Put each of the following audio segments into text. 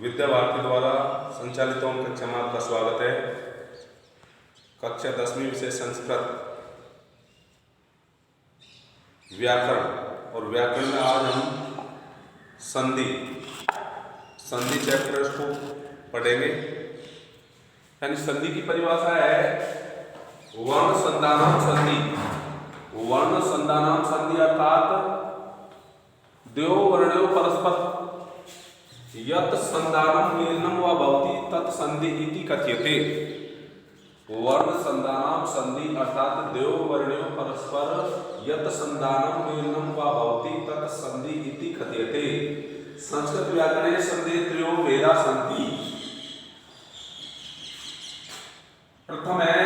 विद्या भारती द्वारा संचालित कक्षा में आपका स्वागत है। कक्षा 10वीं विषय संस्कृत व्याकरण और व्याकरण में आज हम संधि चैप्टर को पढ़ेंगे। यानी संधि की परिभाषा है वर्ण संधानाम संधि। वर्ण संधानाम संधि अर्थात द्वयो वर्णयो परस्पर यत् संधानम मेलनम व भवति तत् संधि इति कथ्यते। वर्ण संधानाम संधि अर्थात द्वयो वर्णयो परस्पर यत् संधानम मेलनम व भवति तत् संधि इति कथ्यते। संस्कृत व्याकरणे संधि त्रयो भेदा सन्ति। प्रथम है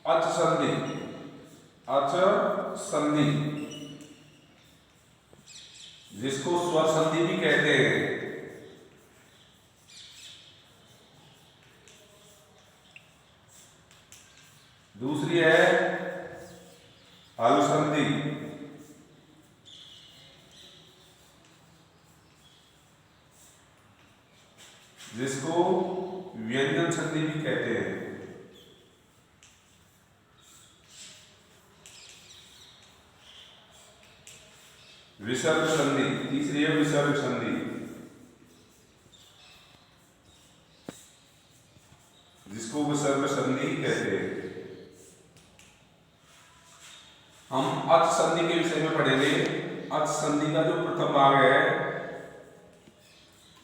अच संधि जिसको स्वर संधि भी कहते हैं। दूसरी है हल संधि जिसको व्यंजन संधि भी कहते हैं। विसर्ग संधि तीसरी है विसर्ग संधि जिसको विसर्ग संधि कहते हैं। हम अच संधि के विषय में पढ़ेंगे। अच संधि का जो प्रथम भाग है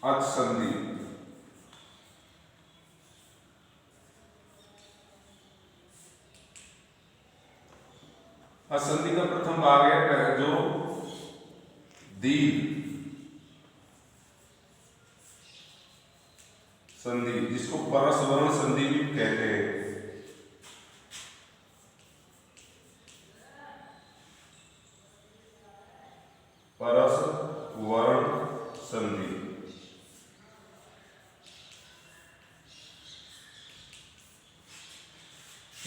अच संधि। अच संधि का प्रथम भाग है जो दीर्घ संधि जिसको परस्वर्ण संधि भी कहते हैं। परस्वर्ण संधि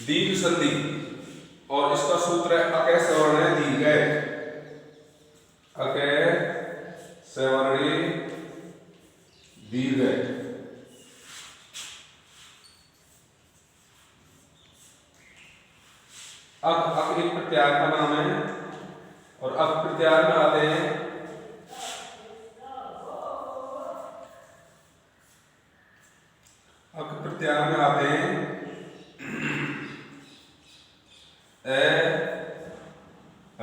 दीर्घ संधि और इसका सूत्र है अके सवर्ण है दीर्घ है। अके सवर्णी दीर्घ है। अक एक प्रत्यार का नाम है और अक प्रत्यार में आते हैं अक प्रत्यार में आते हैं ए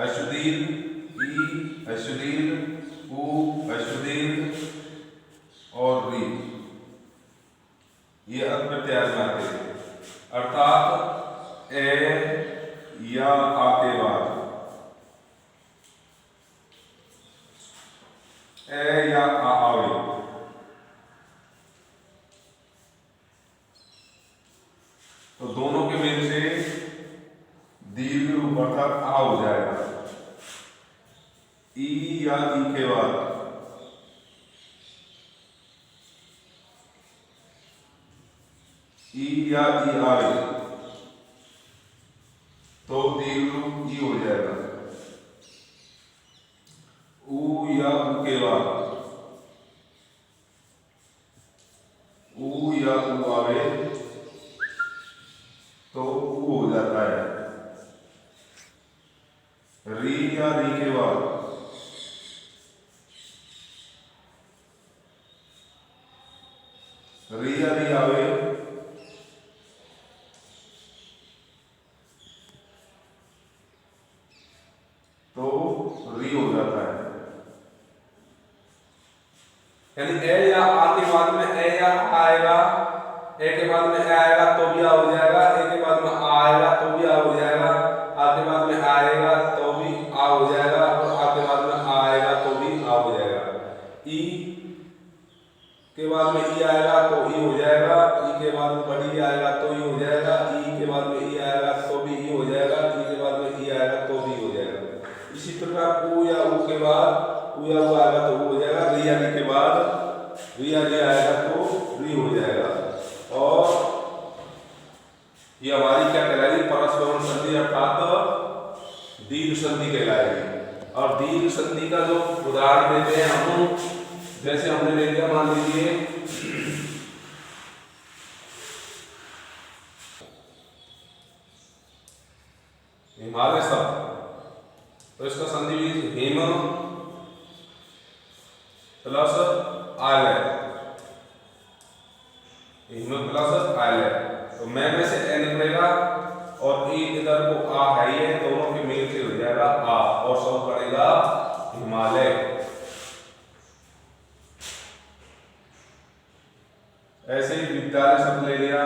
अश्वदीर्घ ई अश्वदीर्घ उ अश्वदीर्घ और री ये अक प्रत्यार में आते हैं। अर्थात ए या आ के बाद ए या आ आवे तो दोनों के मेल से दीर्घ रूप अर्थात आ हो जाएगा। ई या ई के बाद ई या ई आवे तो दीर्घ रूप ई हो जाएगा। ऊ या ऊ के बाद ऊ या ऊ आवे तो ऊ हो जाता है। री या री के बाद री या री आवे तो री हो जाता है। यानी ए या आ के बाद में ए या आएगा, ए के बाद में ए आएगा तो भी आ हो जाएगा, ए के बाद में आ आएगा तो भी आ हो जाएगा, आ के बाद में आएगा तो भी आ हो जाएगा और आ के बाद में आ आएगा तो भी आ हो जाएगा। ई के बाद में ई आएगा तो ई हो जाएगा, ई के बाद में बड़ी आएगा तो ई हो जाएगा, ई के बाद में ई आएगा तो भी ई हो जाएगा, ई के बाद में ई आएगा तो भी हो जाएगा। इसी प्रकार ऊ या ऊ के बाद ऊ या ऊ आएगा तो ऊ हो जाएगा, री या री के बाद री या री आएगा तो री हो जाएगा। और ये हमारी क्या कहलाएगी परस्वर्ण संधि अर्थात दीर्घ संधि कहलाएगी। और दीर्घ संधि का जो उदाहरण देते हैं हम, जैसे हमने ले लिया मान लीजिए हिमालय शब्द, तो इसका संधि हिम प्लस आलय, हिम प्लस आलय, तो मैं में से ए निकलेगा और ई इधर को आ है, ये दोनों के मेल से हो जाएगा आ और सब पड़ेगा हिमालय। ऐसे ही विद्यालय शब्द ले लिया,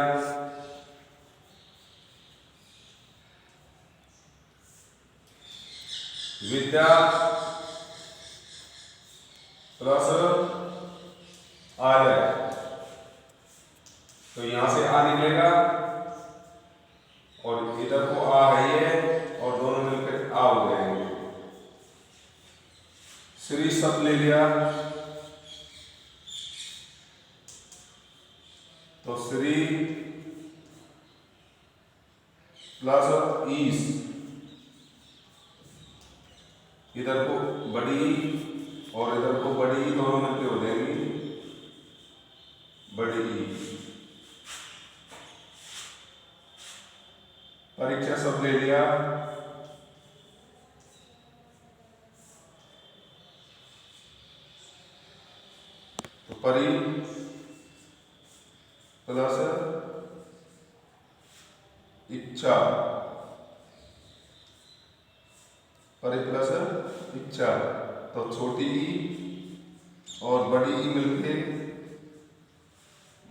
विद्या प्लस आलय, तो यहां से आ निकलेगा और इधर को आ है ये और दोनों मिलकर आ हो जाएंगे। श्री शब्द ले लिया, तो श्री प्लस ईस, इधर को बड़ी और इधर को बड़ी, दोनों मिलकर हो जाएंगी बड़ी। परीक्षा शब्द ले लिया, तो परी प्लस इच्छा, परी प्लस इच्छा, तो छोटी ई और बड़ी ई मिलके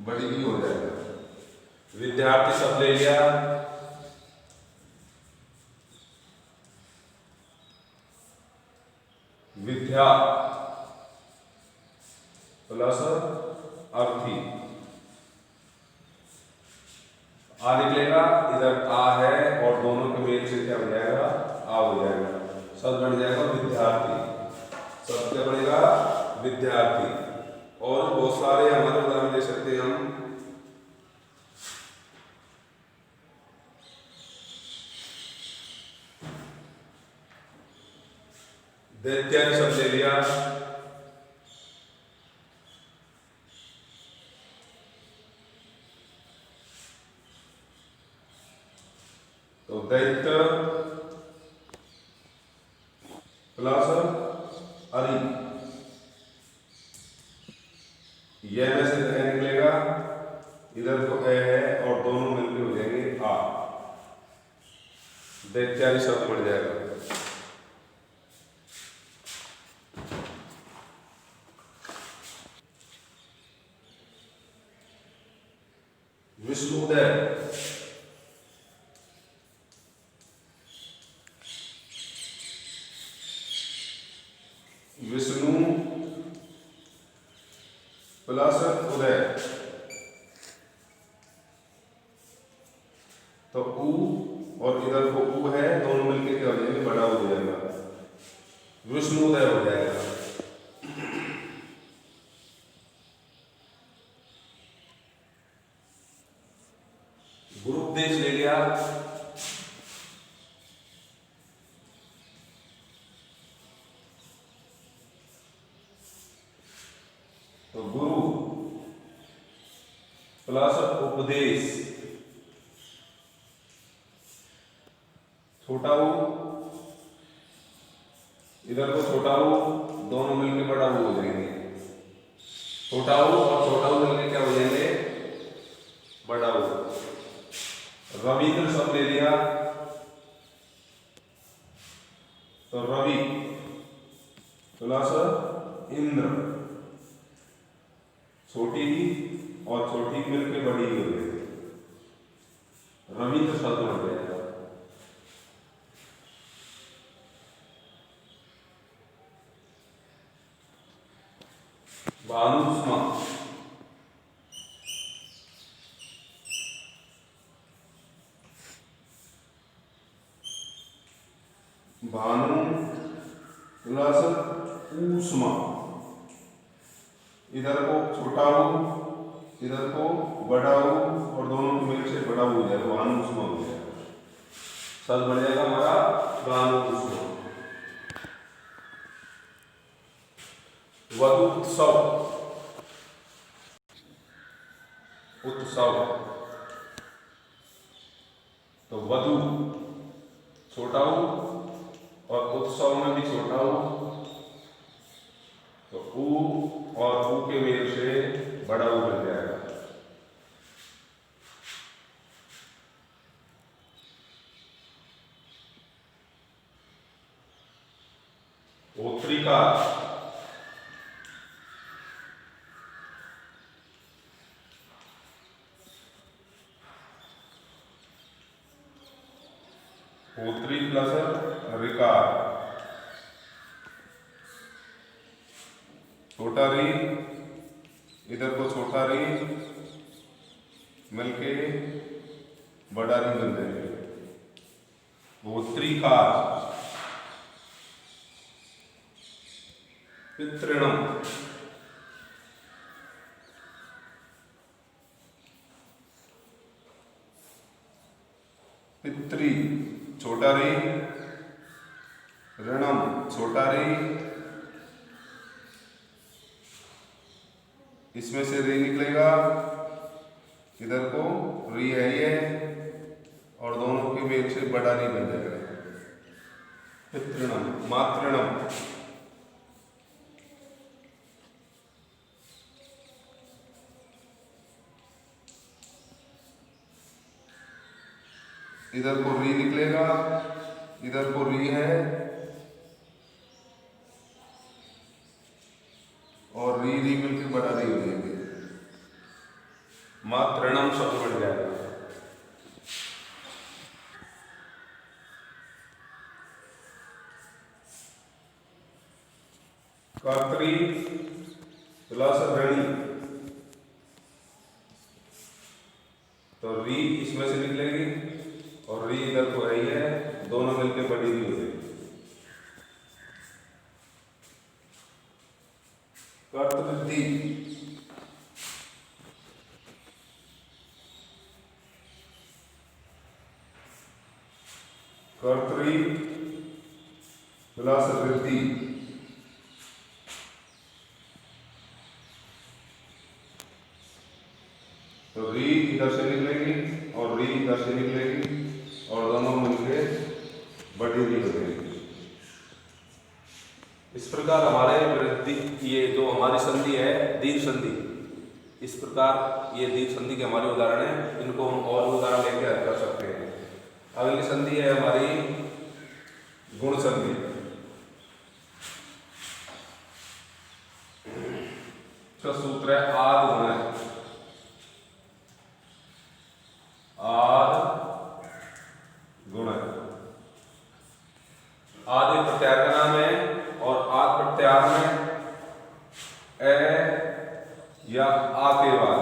बड़ी ई हो जाएगा। विद्यार्थी शब्द ले लिया, विद्या प्लस अर्थी, आ निकलेगा, इधर आ है और दोनों के मेल से क्या हो जाएगा आ हो जाएगा, शब्द बन जाएगा विद्यार्थी, शब्द क्या बनेगा विद्यार्थी। और बहुत सारे हमारे उदाहरण दे सकते हैं हम, दैत्यादि शब्द ले लिया, तो दैत्य प्लस अरि, यह में से ए निकलेगा, इधर को ए है और दोनों मिलकर हो जाएंगे आ, दैत्यादि शब्द बढ़ जाएगा। विष्णुदय, विष्णु प्लस उदय, तो ऊ और इधर को ऊ है, दोनों मिलकर क्या हो जाएंगे बड़ा हो जाएगा, विष्णुदय हो जाएगा। गुरुपदेश ले लिया, तो गुरु प्लस उपदेश, छोटा ऊ, इधर को छोटा ऊ, दोनों मिलकर बड़ा ऊ हो जाएंगे, छोटा ऊ और छोटा ऊ मिलकर क्या हो जाएंगे बड़ा ऊ। रविंद्र शब्द ले लिया, तो रवि प्लस इंद्र, छोटी और छोटी मिलकर बड़ी हो गई, रविंद्र शब्द बन गया। भानुष्मा, भानु प्लस ऊष्मा, इधर को छोटा हो, इधर को बड़ा हो और दोनों के मेल से बड़ा हो जाएगा, भानु ऊष्मा हो जाएगा, शब्द बन जाएगा हमारा भानु ऊष्मा। वधु उत्सव, उत्सव। तो वधु छोटा ऊ और उत्सव में भी छोटा ऊ, तो ऊ और ऊ के मेल से बड़ा ऊ बन जाएगा। ओत्रिका, ओत्री प्लस रिकार, छोटा री, इधर को छोटा री मिलके बड़ा री बन जाएगा। ओत्रिकार, पितृणम, पितृ छोटा री, ऋणम छोटा री, इसमें से री निकलेगा, इधर को री है ये, और दोनों के मेल से बड़ा री बन जाएगा। पितृणम, मातृणम, इधर को री निकलेगा, इधर को री है, और री री मिलकर बड़ा री हो जाएंगे, मातृणम शब्द बन जाएगा। कर्तरी प्लस ऋणी, तो री इसमें से निकलेगी और री इधर को रही है, दोनों मिलकर बड़ी री हो जाएगी। कर्तृ, कर्तरी प्लस वृद्धि, तो री इधर से निकलेगी और री इधर से निकलेगी, और दोनों मिलके बड़ी री हो जाएगी। इस प्रकार हमारे वृद्धि, ये जो हमारी संधि है दीर्घ संधि, इस प्रकार ये दीर्घ संधि के हमारे उदाहरण हैं, इनको हम और उदाहरण लेके हल कर सकते हैं। अगली संधि है हमारी गुण संधि। इसका सूत्र है आद गुण, आद गुण। आदि प्रत्याहार का नाम है, और आद प्रत्याहार में ए या आ के बाद,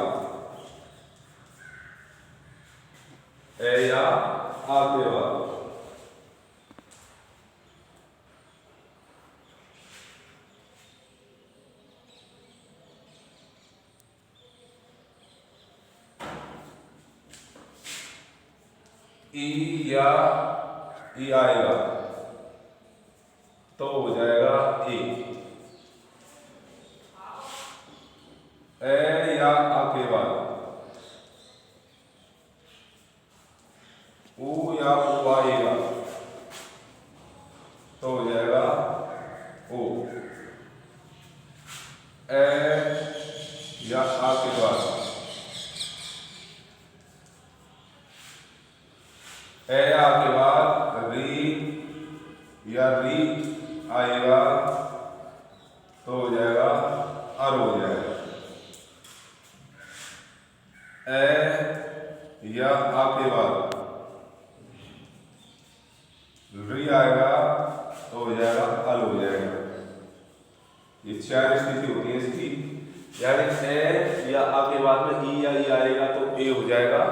ए या आ के बाद ई या ई आएगा तो हो जाएगा ई। ए या आ के बाद ऊ या ऊ आएगा तो हो जाएगा ओ। ए या आ के बाद ए आ के बाद री या री आएगा तो हो जाएगा अर हो जाएगा। ए या आ के बाद री आएगा तो हो जाएगा अल हो जाएगा। ये चार स्थिति होती है इसकी, यानी ए या आ के बाद में ई या ई आएगा तो ए हो जाएगा,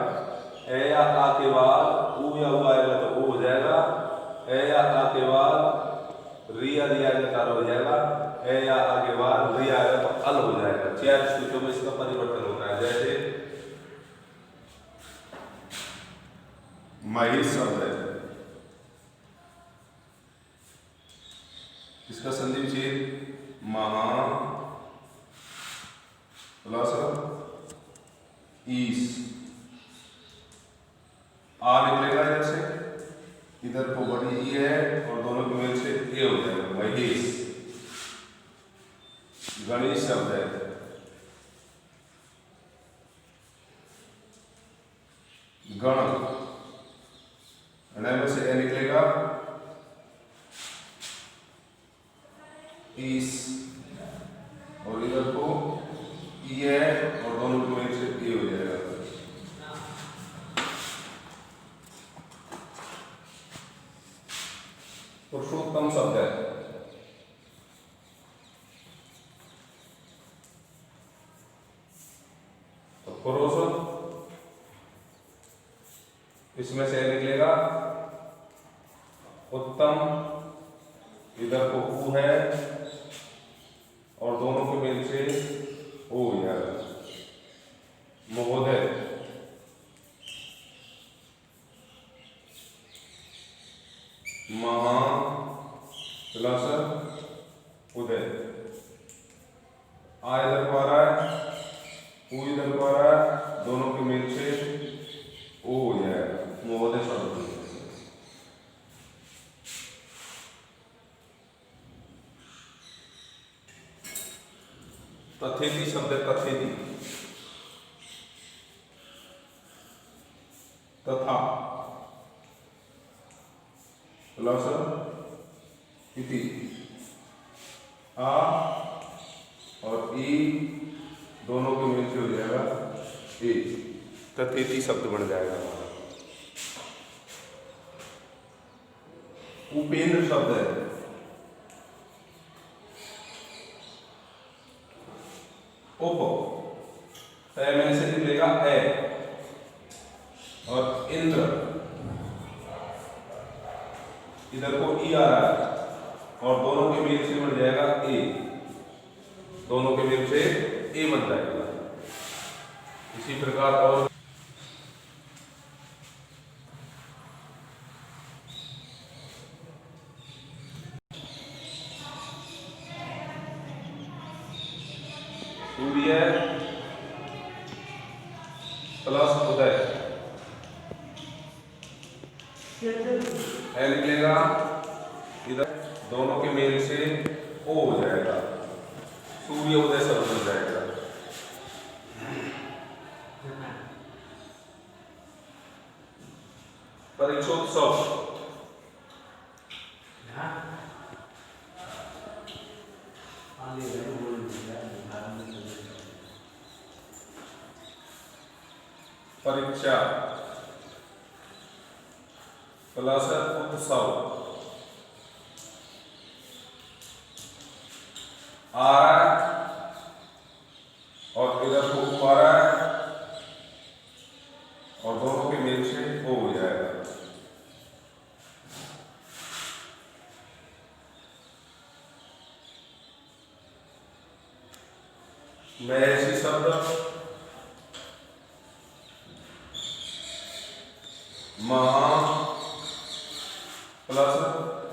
ए या आ के बाद ऊ या ऊ आएगा तो ओ हो जाएगा, ए या आ के बाद री या री आएगा तो हो जाएगा, ए या आ के बाद री आएगा तो अल हो जाएगा। चार स्थितियों में इसका परिवर्तन होता है। जैसे माहिर शब्द है, इसका संधि विच्छेद महा प्लस ईस, आ निकलेगा इधर से, इधर को बड़ी ई है और दोनों के मेल से ए हो जाएगा। महेश गणेश शब्द है, गण में से ए निकलेगा, ईस और इधर को ई है और दोनों के मेल से ए हो जाएगा। पुरुषोत्तम शब्द है, तो पुरुष इसमें से निकलेगा, उत्तम इधर को ऊ है और दोनों के मेल से ओ हो जाएगा। महोदय महा प्लस उदय, आ इधर को आ रहा है, ऊ इधर को आ रहा है, दोनों के मेल से ओ हो जाएगा। महोदय शब्द तथेति शब्द है, तथेति तथा प्लस इति, आ और ई दोनों के मिल से हो जाएगा ए, तथेति शब्द बन जाएगा हमारा। उपेंद्र शब्द है, उप में से निकलेगा ए और इंद्र इधर को ई आ रहा है और दोनों के मेल से बन जाएगा ए, दोनों के मेल से ए बन जाएगा। इसी प्रकार और सूर्य प्लस उदय, है निकलेगा, इधर दोनों के मेल से ओ हो जाएगा, सूर्य उदय शब्द बन जाएगा। परीक्षोत्सव परीक्षा प्लस उत्सव, आ रहा है और इधर को आ रहा है और दोनों के मेल से ओ हो जाएगा। महर्षि शब्द महा प्लस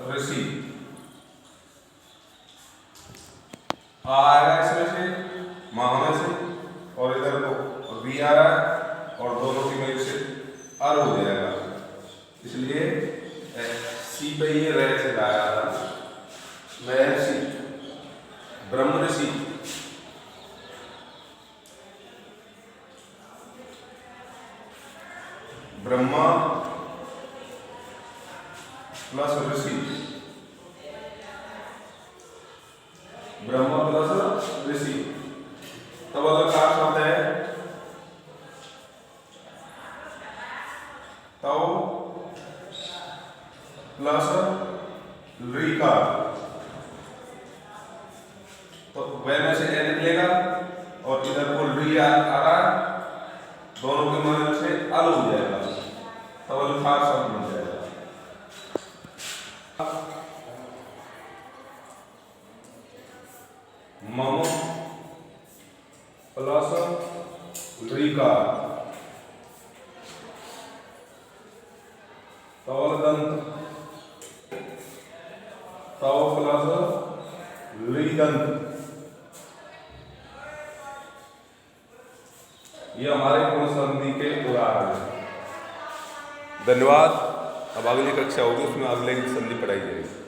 ऋषि, आएगा इसमें से महा में से और इधर को वी आ रहा है और दोनों के मेल से अर हो जाएगा, इसलिए सी पे ये रह से लाया था। महर्षि ब्रह्म ऋषि, ब्रह्मा प्लस ऋषि, ब्रह्मा प्लस ऋषि, तब अगर क्या शब्द है तो प्लस ऋका, तो वह में से ए निकलेगा और इधर को री आ रहा है, दोनों के मदद से अल हो जाएगा, तब अल्फाज शब्द बन जाएगा। मम प्लस ऋका, तवल दंत, तव प्लस ऋदंत, ये हमारे गुण संधि के उदाहरण हैं। धन्यवाद। अब अगली कक्षा होगी, उसमें अगले की संधि पढ़ाई जाएगी।